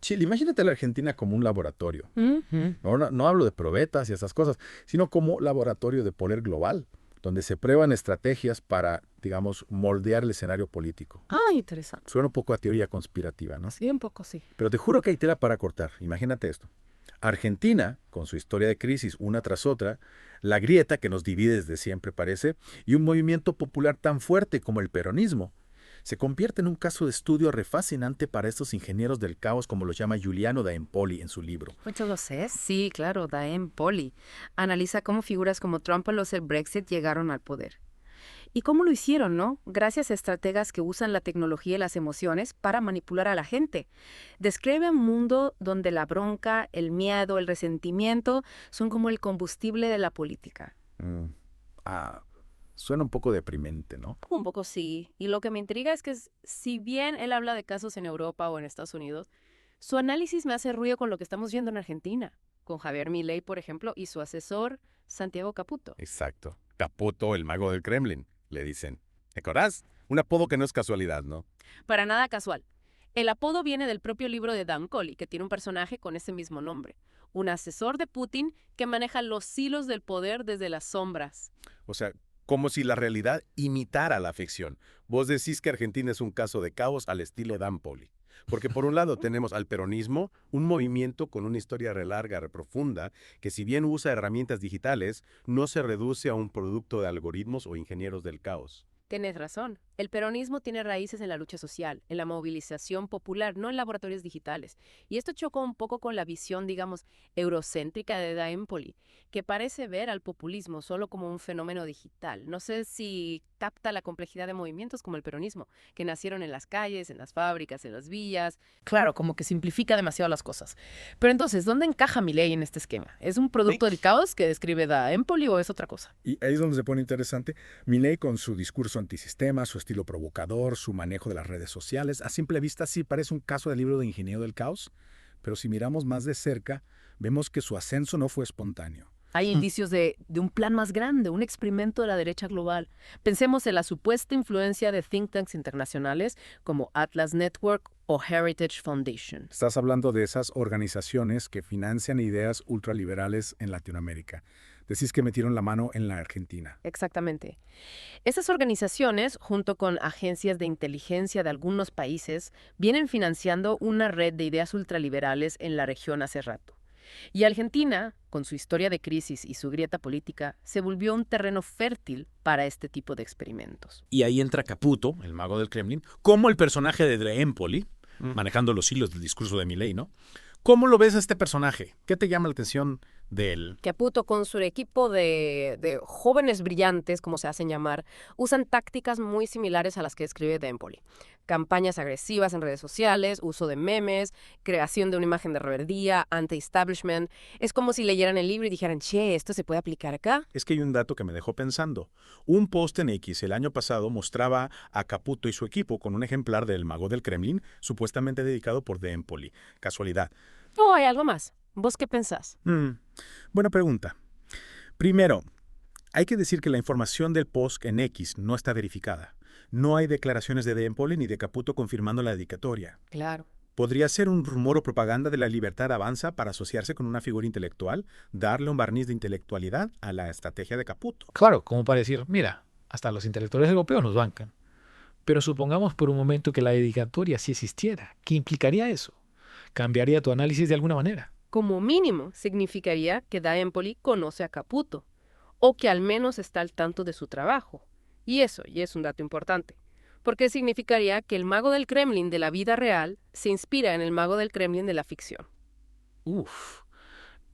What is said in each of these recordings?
Chile. Imagínate la Argentina como un laboratorio. Ujú. No hablo de probetas y esas cosas, sino como laboratorio de poder global, donde se prueban estrategias para, digamos, moldear el escenario político. Ah, interesante. Suena un poco a teoría conspirativa, ¿no? Sí, un poco sí. Pero te juro que hay tela para cortar. Imagínate esto. Argentina, con su historia de crisis una tras otra, la grieta que nos divide desde siempre parece, y un movimiento popular tan fuerte como el peronismo, se convierte en un caso de estudio refascinante para estos ingenieros del caos como los llama Giuliano da Empoli en su libro. Muchos lo sé. Sí, claro, Daem Poli. Analiza cómo figuras como Trump o los del Brexit llegaron al poder. Y cómo lo hicieron, ¿no? Gracias a estrategas que usan la tecnología y las emociones para manipular a la gente. Describe un mundo donde la bronca, el miedo, el resentimiento son como el combustible de la política. Mm, Ah, suena un poco deprimente, ¿no? Un poco sí. Y lo que me intriga es que si bien él habla de casos en Europa o en Estados Unidos, su análisis me hace ruido con lo que estamos viendo en Argentina, con Javier Milei, por ejemplo, y su asesor, Santiago Caputo. Exacto. Caputo, el mago del Kremlin, le dicen. ¿Recordás? Un apodo que no es casualidad, ¿no? Para nada casual. El apodo viene del propio libro de Dan Colley, que tiene un personaje con ese mismo nombre. Un asesor de Putin que maneja los hilos del poder desde las sombras. O sea, como si la realidad imitara la ficción. Vos decís que Argentina es un caso de caos al estilo Dan Poli. Porque por un lado tenemos al peronismo, un movimiento con una historia larga, profunda, que si bien usa herramientas digitales, no se reduce a un producto de algoritmos o ingenieros del caos. Tienes razón. El peronismo tiene raíces en la lucha social, en la movilización popular, no en laboratorios digitales. Y esto chocó un poco con la visión, digamos, eurocéntrica de Da Empoli, que parece ver al populismo solo como un fenómeno digital. No sé si capta la complejidad de movimientos como el peronismo, que nacieron en las calles, en las fábricas, en las villas. Claro, como que simplifica demasiado las cosas. Pero entonces, ¿dónde encaja Milei en este esquema? ¿Es un producto del caos que describe Da Empoli o es otra cosa? Y ahí es donde se pone interesante. Milei con su discurso antisistema, su estilo provocador, su manejo de las redes sociales, a simple vista sí parece un caso del libro de Ingeniero del Caos, pero si miramos más de cerca, vemos que su ascenso no fue espontáneo. Hay indicios de un plan más grande, un experimento de la derecha global. Pensemos en la supuesta influencia de think tanks internacionales como Atlas Network o Heritage Foundation. Estás hablando de esas organizaciones que financian ideas ultraliberales en Latinoamérica. Decís que metieron la mano en la Argentina. Exactamente. Esas organizaciones, junto con agencias de inteligencia de algunos países, vienen financiando una red de ideas ultraliberales en la región hace rato. Y Argentina, con su historia de crisis y su grieta política, se volvió un terreno fértil para este tipo de experimentos. Y ahí entra Caputo, el mago del Kremlin, como el personaje de Dre Empoli, manejando los hilos del discurso de Milei, ¿no? ¿Cómo lo ves a este personaje? ¿Qué te llama la atención de él? Caputo, con su equipo de jóvenes brillantes, como se hacen llamar, usan tácticas muy similares a las que describe Empoli. Campañas agresivas en redes sociales, uso de memes, creación de una imagen de rebeldía, anti-establishment. Es como si leyeran el libro y dijeran, che, ¿esto se puede aplicar acá? Es que hay un dato que me dejó pensando. Un post en X el año pasado mostraba a Caputo y su equipo con un ejemplar del mago del Kremlin, supuestamente dedicado por De Empoli. Casualidad. ¿O hay algo más? ¿Vos qué pensás? Buena pregunta. Primero, hay que decir que la información del post en X no está verificada. No hay declaraciones de Empoli ni de Caputo confirmando la dedicatoria. Claro. ¿Podría ser un rumor o propaganda de la libertad avanza para asociarse con una figura intelectual, darle un barniz de intelectualidad a la estrategia de Caputo? Claro, como para decir, mira, hasta los intelectuales europeos nos bancan. Pero supongamos por un momento que la dedicatoria sí existiera. ¿Qué implicaría eso? ¿Cambiaría tu análisis de alguna manera? Como mínimo, significaría que Da Empoli conoce a Caputo, o que al menos está al tanto de su trabajo. Y eso ya es un dato importante, porque significaría que el mago del Kremlin de la vida real se inspira en el mago del Kremlin de la ficción. Uf,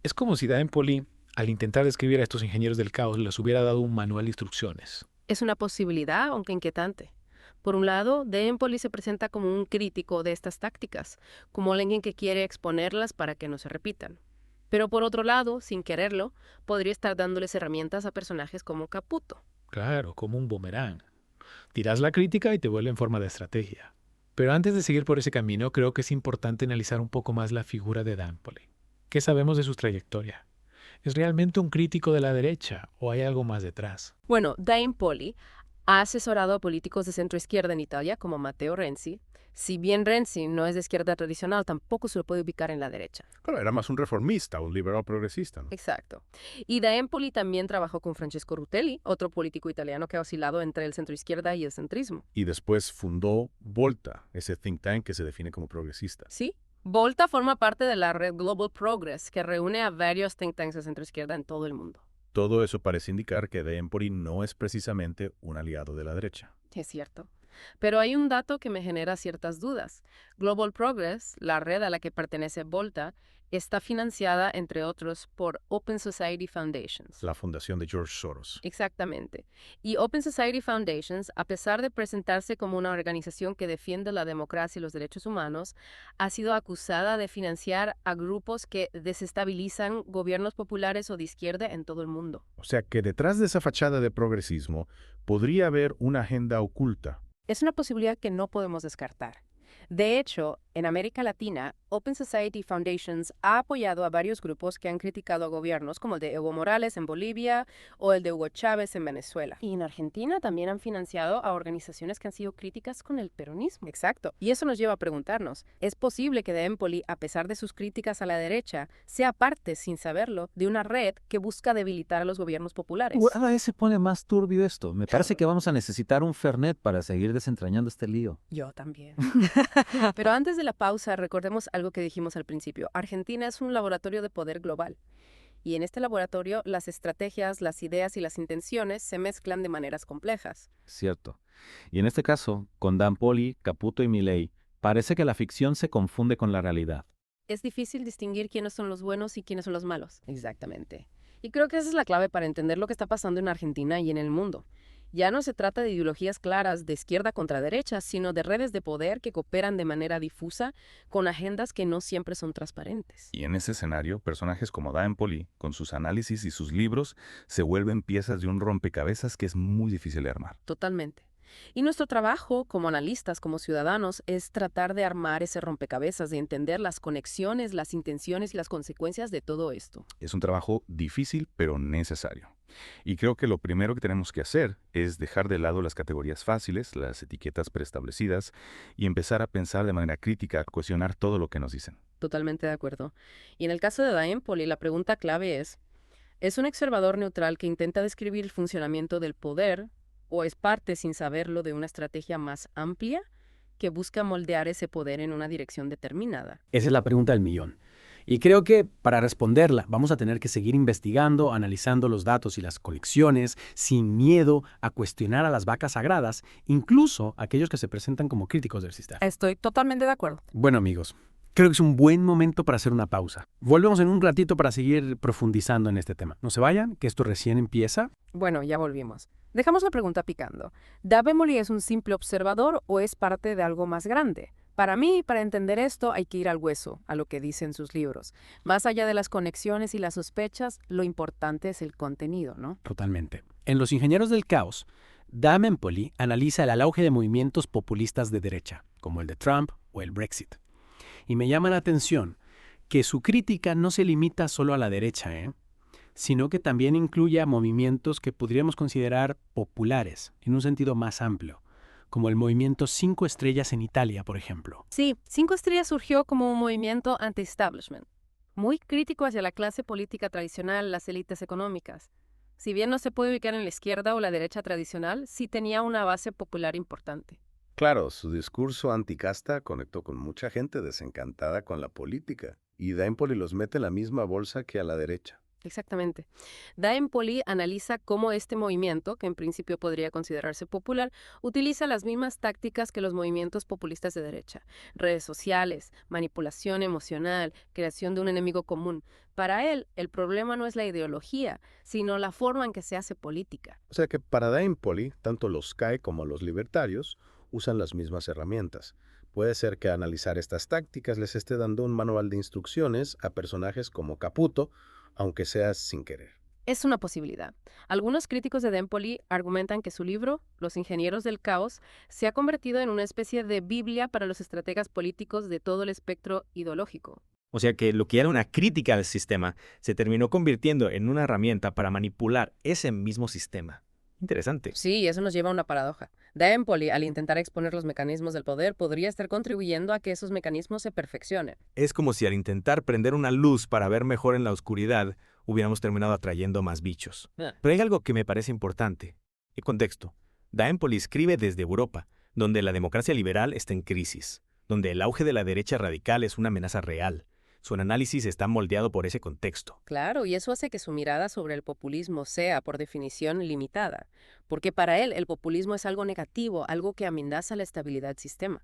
es como si Da Empoli, al intentar describir a estos ingenieros del caos, les hubiera dado un manual de instrucciones. Es una posibilidad, aunque inquietante. Por un lado, Da Empoli se presenta como un crítico de estas tácticas, como alguien que quiere exponerlas para que no se repitan. Pero por otro lado, sin quererlo, podría estar dándoles herramientas a personajes como Caputo. Claro, como un boomerang. Tiras la crítica y te vuelve en forma de estrategia. Pero antes de seguir por ese camino, creo que es importante analizar un poco más la figura de Da Empoli. ¿Qué sabemos de su trayectoria? ¿Es realmente un crítico de la derecha o hay algo más detrás? Bueno, Da Empoli Ha asesorado a políticos de centro-izquierda en Italia, como Matteo Renzi. Si bien Renzi no es de izquierda tradicional, tampoco se lo puede ubicar en la derecha. Claro, era más un reformista, un liberal progresista, ¿no? Exacto. Y da Empoli también trabajó con Francesco Rutelli, otro político italiano que ha oscilado entre el centro-izquierda y el centrismo. Y después fundó Volta, ese think tank que se define como progresista. Sí. Volta forma parte de la red Global Progress, que reúne a varios think tanks de centro-izquierda en todo el mundo. Todo eso parece indicar que De Empoli no es precisamente un aliado de la derecha. Es cierto. Pero hay un dato que me genera ciertas dudas. Global Progress, la red a la que pertenece Volta, está financiada, entre otros, por Open Society Foundations. La fundación de George Soros. Exactamente. Y Open Society Foundations, a pesar de presentarse como una organización que defiende la democracia y los derechos humanos, ha sido acusada de financiar a grupos que desestabilizan gobiernos populares o de izquierda en todo el mundo. O sea que detrás de esa fachada de progresismo podría haber una agenda oculta. Es una posibilidad que no podemos descartar. De hecho, en América Latina, Open Society Foundations ha apoyado a varios grupos que han criticado a gobiernos como el de Evo Morales en Bolivia o el de Hugo Chávez en Venezuela. Y en Argentina también han financiado a organizaciones que han sido críticas con el peronismo. Exacto. Y eso nos lleva a preguntarnos, ¿es posible que De Empoli, a pesar de sus críticas a la derecha, sea parte, sin saberlo, de una red que busca debilitar a los gobiernos populares? Cada vez se pone más turbio esto. Me parece que vamos a necesitar un Fernet para seguir desentrañando este lío. Yo también. Pero antes de la pausa, recordemos algo que dijimos al principio. Argentina es un laboratorio de poder global. Y en este laboratorio, las estrategias, las ideas y las intenciones se mezclan de maneras complejas. Cierto. Y en este caso, con Dan Poli, Caputo y Milei, parece que la ficción se confunde con la realidad. Es difícil distinguir quiénes son los buenos y quiénes son los malos. Exactamente. Y creo que esa es la clave para entender lo que está pasando en Argentina y en el mundo. Ya no se trata de ideologías claras de izquierda contra derecha, sino de redes de poder que cooperan de manera difusa con agendas que no siempre son transparentes. Y en ese escenario, personajes como Da Empoli, con sus análisis y sus libros, se vuelven piezas de un rompecabezas que es muy difícil de armar. Totalmente. Y nuestro trabajo como analistas, como ciudadanos, es tratar de armar ese rompecabezas, de entender las conexiones, las intenciones y las consecuencias de todo esto. Es un trabajo difícil, pero necesario. Y creo que lo primero que tenemos que hacer es dejar de lado las categorías fáciles, las etiquetas preestablecidas, y empezar a pensar de manera crítica, a cuestionar todo lo que nos dicen. Totalmente de acuerdo. Y en el caso de Da Empoli, la pregunta clave ¿es un observador neutral que intenta describir el funcionamiento del poder o es parte, sin saberlo, de una estrategia más amplia que busca moldear ese poder en una dirección determinada? Esa es la pregunta del millón. Y creo que para responderla vamos a tener que seguir investigando, analizando los datos y las colecciones, sin miedo a cuestionar a las vacas sagradas, incluso aquellos que se presentan como críticos del sistema. Estoy totalmente de acuerdo. Bueno, amigos, creo que es un buen momento para hacer una pausa. Volvemos en un ratito para seguir profundizando en este tema. No se vayan, que esto recién empieza. Bueno, ya volvimos. Dejamos la pregunta picando. ¿Da Empoli es un simple observador o es parte de algo más grande? Para mí, para entender esto, hay que ir al hueso, a lo que dicen sus libros. Más allá de las conexiones y las sospechas, lo importante es el contenido, ¿no? Totalmente. En Los Ingenieros del Caos, Da Empoli analiza el auge de movimientos populistas de derecha, como el de Trump o el Brexit. Y me llama la atención que su crítica no se limita solo a la derecha, sino que también incluye a movimientos que podríamos considerar populares, en un sentido más amplio, como el movimiento 5 Estrellas en Italia, por ejemplo. Sí, 5 Estrellas surgió como un movimiento anti-establishment, muy crítico hacia la clase política tradicional, las élites económicas. Si bien no se puede ubicar en la izquierda o la derecha tradicional, sí tenía una base popular importante. Claro, su discurso anticasta conectó con mucha gente desencantada con la política, y Da Empoli los mete en la misma bolsa que a la derecha. Exactamente. Da Empoli analiza cómo este movimiento, que en principio podría considerarse popular, utiliza las mismas tácticas que los movimientos populistas de derecha. Redes sociales, manipulación emocional, creación de un enemigo común. Para él, el problema no es la ideología, sino la forma en que se hace política. O sea que para Da Empoli, tanto los CAE como los libertarios usan las mismas herramientas. Puede ser que analizar estas tácticas les esté dando un manual de instrucciones a personajes como Caputo, aunque sea sin querer. Es una posibilidad. Algunos críticos de Da Empoli argumentan que su libro, Los Ingenieros del Caos, se ha convertido en una especie de Biblia para los estrategas políticos de todo el espectro ideológico. O sea que lo que era una crítica al sistema se terminó convirtiendo en una herramienta para manipular ese mismo sistema. Interesante. Sí, eso nos lleva a una paradoja. Empoli, al intentar exponer los mecanismos del poder, podría estar contribuyendo a que esos mecanismos se perfeccionen. Es como si al intentar prender una luz para ver mejor en la oscuridad, hubiéramos terminado atrayendo más bichos. Pero hay algo que me parece importante. El contexto. Empoli escribe desde Europa, donde la democracia liberal está en crisis, donde el auge de la derecha radical es una amenaza real. Su análisis está moldeado por ese contexto. Claro, y eso hace que su mirada sobre el populismo sea, por definición, limitada, porque para él el populismo es algo negativo, algo que amenaza la estabilidad del sistema.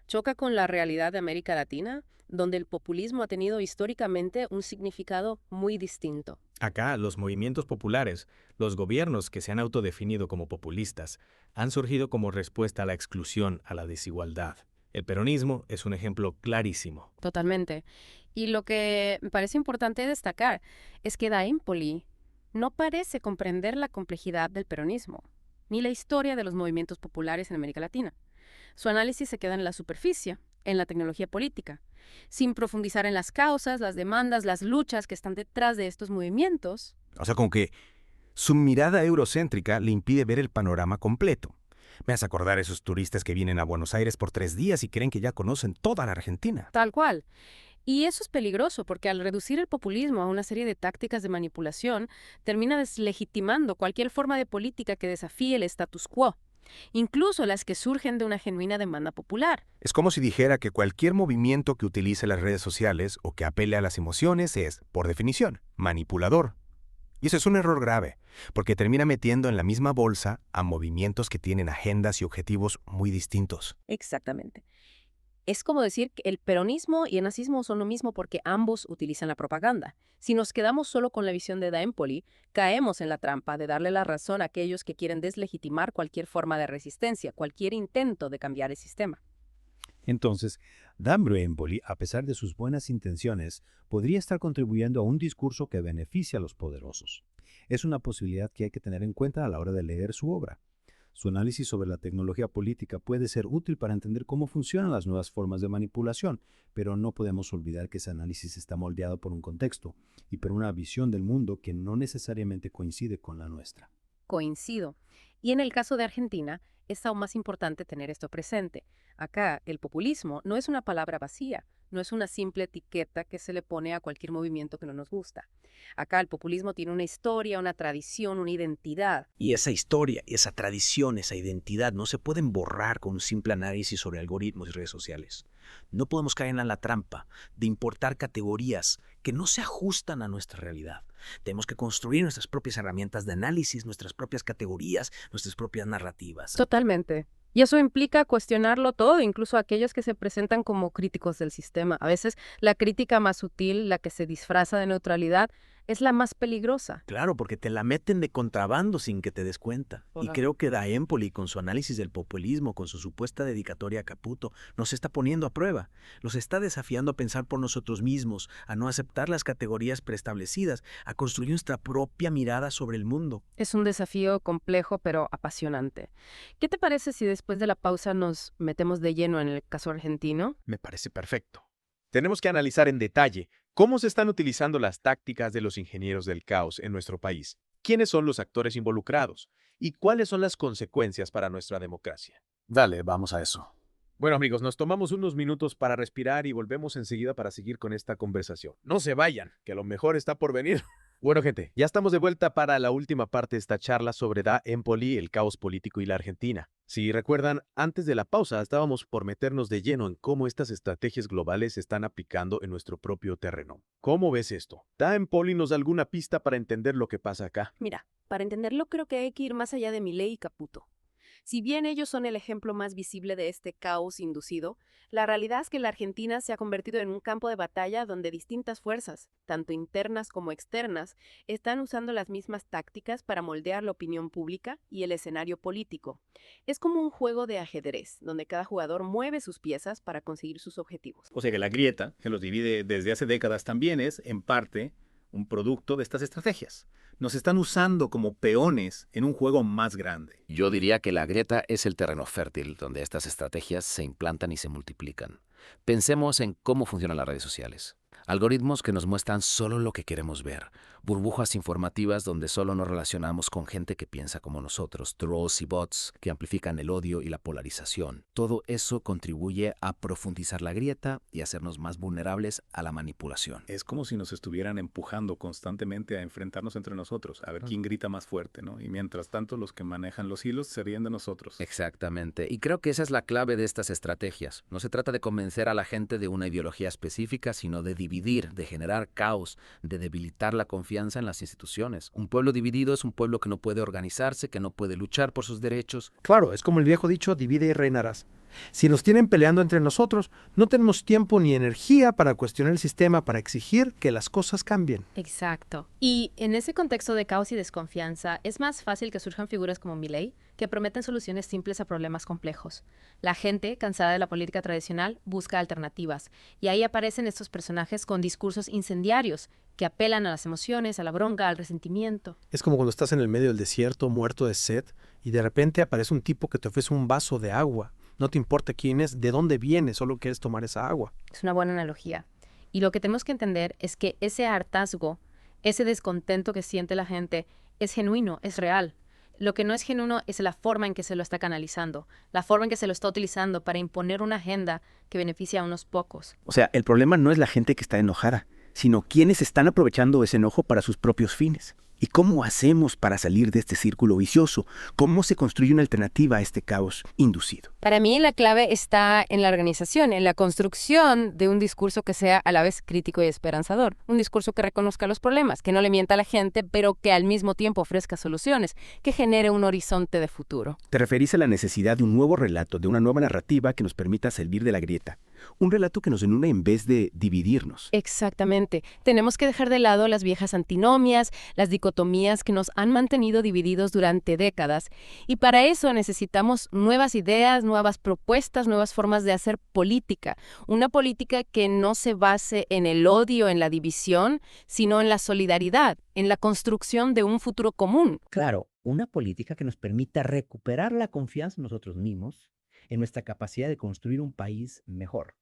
Choca con la realidad de América Latina, donde el populismo ha tenido históricamente un significado muy distinto. Acá, los movimientos populares, los gobiernos que se han autodefinido como populistas, han surgido como respuesta a la exclusión, a la desigualdad. El peronismo es un ejemplo clarísimo. Totalmente. Y lo que me parece importante destacar es que Empoli no parece comprender la complejidad del peronismo, ni la historia de los movimientos populares en América Latina. Su análisis se queda en la superficie, en la tecnología política, sin profundizar en las causas, las demandas, las luchas que están detrás de estos movimientos. O sea, como que su mirada eurocéntrica le impide ver el panorama completo. Me hace acordar a esos turistas que vienen a Buenos Aires por 3 días y creen que ya conocen toda la Argentina. Tal cual. Y eso es peligroso porque al reducir el populismo a una serie de tácticas de manipulación, termina deslegitimando cualquier forma de política que desafíe el status quo, incluso las que surgen de una genuina demanda popular. Es como si dijera que cualquier movimiento que utilice las redes sociales o que apele a las emociones es, por definición, manipulador. Y eso es un error grave, porque termina metiendo en la misma bolsa a movimientos que tienen agendas y objetivos muy distintos. Exactamente. Es como decir que el peronismo y el nazismo son lo mismo porque ambos utilizan la propaganda. Si nos quedamos solo con la visión de Empoli, caemos en la trampa de darle la razón a aquellos que quieren deslegitimar cualquier forma de resistencia, cualquier intento de cambiar el sistema. Entonces, Empoli, a pesar de sus buenas intenciones, podría estar contribuyendo a un discurso que beneficia a los poderosos. Es una posibilidad que hay que tener en cuenta a la hora de leer su obra. Su análisis sobre la tecnología política puede ser útil para entender cómo funcionan las nuevas formas de manipulación, pero no podemos olvidar que ese análisis está moldeado por un contexto y por una visión del mundo que no necesariamente coincide con la nuestra. Coincido. Y en el caso de Argentina, es aún más importante tener esto presente. Acá, el populismo no es una palabra vacía, no es una simple etiqueta que se le pone a cualquier movimiento que no nos gusta. Acá el populismo tiene una historia, una tradición, una identidad. Y esa historia, esa tradición, esa identidad no se pueden borrar con un simple análisis sobre algoritmos y redes sociales. No podemos caer en la trampa de importar categorías que no se ajustan a nuestra realidad. Tenemos que construir nuestras propias herramientas de análisis, nuestras propias categorías, nuestras propias narrativas. Totalmente. Y eso implica cuestionarlo todo, incluso aquellos que se presentan como críticos del sistema. A veces la crítica más sutil, la que se disfraza de neutralidad, es la más peligrosa. Claro, porque te la meten de contrabando sin que te des cuenta. Y creo que Empoli, con su análisis del populismo, con su supuesta dedicatoria a Caputo, nos está poniendo a prueba. Nos está desafiando a pensar por nosotros mismos, a no aceptar las categorías preestablecidas, a construir nuestra propia mirada sobre el mundo. Es un desafío complejo, pero apasionante. ¿Qué te parece si después de la pausa nos metemos de lleno en el caso argentino? Me parece perfecto. Tenemos que analizar en detalle cómo se están utilizando las tácticas de los ingenieros del caos en nuestro país, quiénes son los actores involucrados y cuáles son las consecuencias para nuestra democracia. Dale, vamos a eso. Bueno, amigos, nos tomamos unos minutos para respirar y volvemos enseguida para seguir con esta conversación. No se vayan, que lo mejor está por venir. Bueno, gente, ya estamos de vuelta para la última parte de esta charla sobre Empoli, el caos político y la Argentina. Si recuerdan, antes de la pausa estábamos por meternos de lleno en cómo estas estrategias globales se están aplicando en nuestro propio terreno. ¿Cómo ves esto? Empoli nos da alguna pista para entender lo que pasa acá. Mira, para entenderlo creo que hay que ir más allá de Milei y Caputo. Si bien ellos son el ejemplo más visible de este caos inducido, la realidad es que la Argentina se ha convertido en un campo de batalla donde distintas fuerzas, tanto internas como externas, están usando las mismas tácticas para moldear la opinión pública y el escenario político. Es como un juego de ajedrez, donde cada jugador mueve sus piezas para conseguir sus objetivos. O sea que la grieta, que los divide desde hace décadas, también es, en parte, un producto de estas estrategias. Nos están usando como peones en un juego más grande. Yo diría que la grieta es el terreno fértil donde estas estrategias se implantan y se multiplican. Pensemos en cómo funcionan las redes sociales. Algoritmos que nos muestran solo lo que queremos ver. Burbujas informativas donde solo nos relacionamos con gente que piensa como nosotros. Trolls y bots que amplifican el odio y la polarización. Todo eso contribuye a profundizar la grieta y hacernos más vulnerables a la manipulación. Es como si nos estuvieran empujando constantemente a enfrentarnos entre nosotros, a ver quién grita más fuerte, ¿no? Y mientras tanto, los que manejan los hilos se ríen de nosotros. Exactamente. Y creo que esa es la clave de estas estrategias. No se trata de convencer a la gente de una ideología específica, sino de dividir, de generar caos, de debilitar la confianza en las instituciones. Un pueblo dividido es un pueblo que no puede organizarse, que no puede luchar por sus derechos. Claro, es como el viejo dicho, divide y reinarás. Si nos tienen peleando entre nosotros, no tenemos tiempo ni energía para cuestionar el sistema, para exigir que las cosas cambien. Exacto. Y en ese contexto de caos y desconfianza, es más fácil que surjan figuras como Milei, que prometen soluciones simples a problemas complejos. La gente, cansada de la política tradicional, busca alternativas. Y ahí aparecen estos personajes con discursos incendiarios, que apelan a las emociones, a la bronca, al resentimiento. Es como cuando estás en el medio del desierto, muerto de sed, y de repente aparece un tipo que te ofrece un vaso de agua. No te importa quién es, de dónde viene, solo quieres tomar esa agua. Es una buena analogía. Y lo que tenemos que entender es que ese hartazgo, ese descontento que siente la gente, es genuino, es real. Lo que no es genuino es la forma en que se lo está canalizando, la forma en que se lo está utilizando para imponer una agenda que beneficia a unos pocos. O sea, el problema no es la gente que está enojada, sino quienes están aprovechando ese enojo para sus propios fines. ¿Y cómo hacemos para salir de este círculo vicioso? ¿Cómo se construye una alternativa a este caos inducido? Para mí la clave está en la organización, en la construcción de un discurso que sea a la vez crítico y esperanzador. Un discurso que reconozca los problemas, que no le mienta a la gente, pero que al mismo tiempo ofrezca soluciones, que genere un horizonte de futuro. Te referís a la necesidad de un nuevo relato, de una nueva narrativa que nos permita salir de la grieta. Un relato que nos une en vez de dividirnos. Exactamente. Tenemos que dejar de lado las viejas antinomias, las dicotomías que nos han mantenido divididos durante décadas. Y para eso necesitamos nuevas ideas, nuevas propuestas, nuevas formas de hacer política. Una política que no se base en el odio, en la división, sino en la solidaridad, en la construcción de un futuro común. Claro, una política que nos permita recuperar la confianza en nosotros mismos, en nuestra capacidad de construir un país mejor.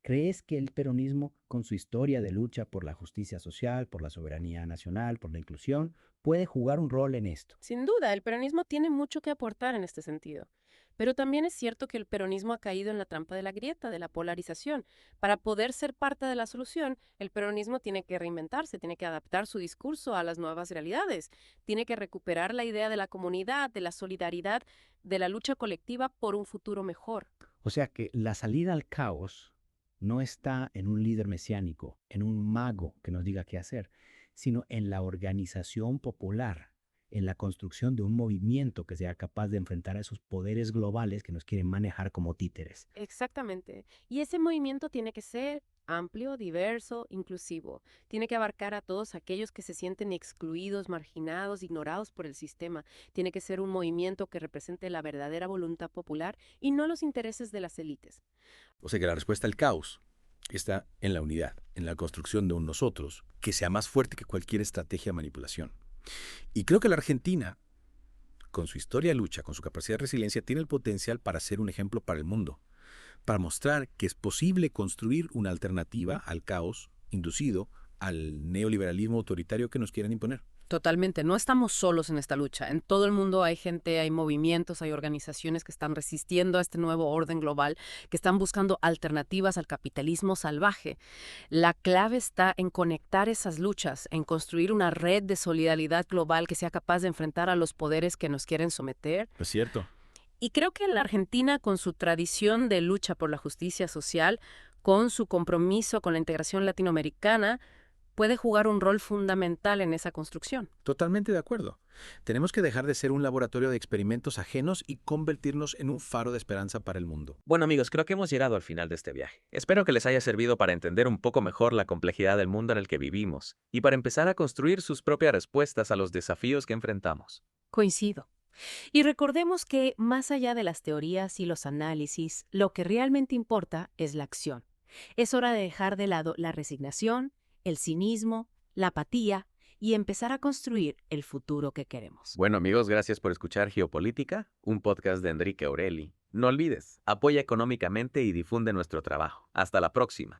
¿Crees que el peronismo, con su historia de lucha por la justicia social, por la soberanía nacional, por la inclusión, puede jugar un rol en esto? Sin duda, el peronismo tiene mucho que aportar en este sentido. Pero también es cierto que el peronismo ha caído en la trampa de la grieta, de la polarización. Para poder ser parte de la solución, el peronismo tiene que reinventarse, tiene que adaptar su discurso a las nuevas realidades, tiene que recuperar la idea de la comunidad, de la solidaridad, de la lucha colectiva por un futuro mejor. O sea que la salida al caos no está en un líder mesiánico, en un mago que nos diga qué hacer, sino en la organización popular, en la construcción de un movimiento que sea capaz de enfrentar a esos poderes globales que nos quieren manejar como títeres. Exactamente. Y ese movimiento tiene que ser amplio, diverso, inclusivo. Tiene que abarcar a todos aquellos que se sienten excluidos, marginados, ignorados por el sistema. Tiene que ser un movimiento que represente la verdadera voluntad popular y no los intereses de las élites. O sea que la respuesta al caos está en la unidad, en la construcción de un nosotros que sea más fuerte que cualquier estrategia de manipulación. Y creo que la Argentina, con su historia de lucha, con su capacidad de resiliencia, tiene el potencial para ser un ejemplo para el mundo, para mostrar que es posible construir una alternativa al caos inducido al neoliberalismo autoritario que nos quieren imponer. Totalmente, no estamos solos en esta lucha. En todo el mundo hay gente, hay movimientos, hay organizaciones que están resistiendo a este nuevo orden global, que están buscando alternativas al capitalismo salvaje. La clave está en conectar esas luchas, en construir una red de solidaridad global que sea capaz de enfrentar a los poderes que nos quieren someter. Es cierto. Y creo que la Argentina, con su tradición de lucha por la justicia social, con su compromiso con la integración latinoamericana, puede jugar un rol fundamental en esa construcción. Totalmente de acuerdo. Tenemos que dejar de ser un laboratorio de experimentos ajenos y convertirnos en un faro de esperanza para el mundo. Bueno amigos, creo que hemos llegado al final de este viaje. Espero que les haya servido para entender un poco mejor la complejidad del mundo en el que vivimos y para empezar a construir sus propias respuestas a los desafíos que enfrentamos. Coincido. Y recordemos que, más allá de las teorías y los análisis, lo que realmente importa es la acción. Es hora de dejar de lado la resignación, el cinismo, la apatía y empezar a construir el futuro que queremos. Bueno amigos, gracias por escuchar Geopolítica, un podcast de Enrique Aureli. No olvides, apoya económicamente y difunde nuestro trabajo. Hasta la próxima.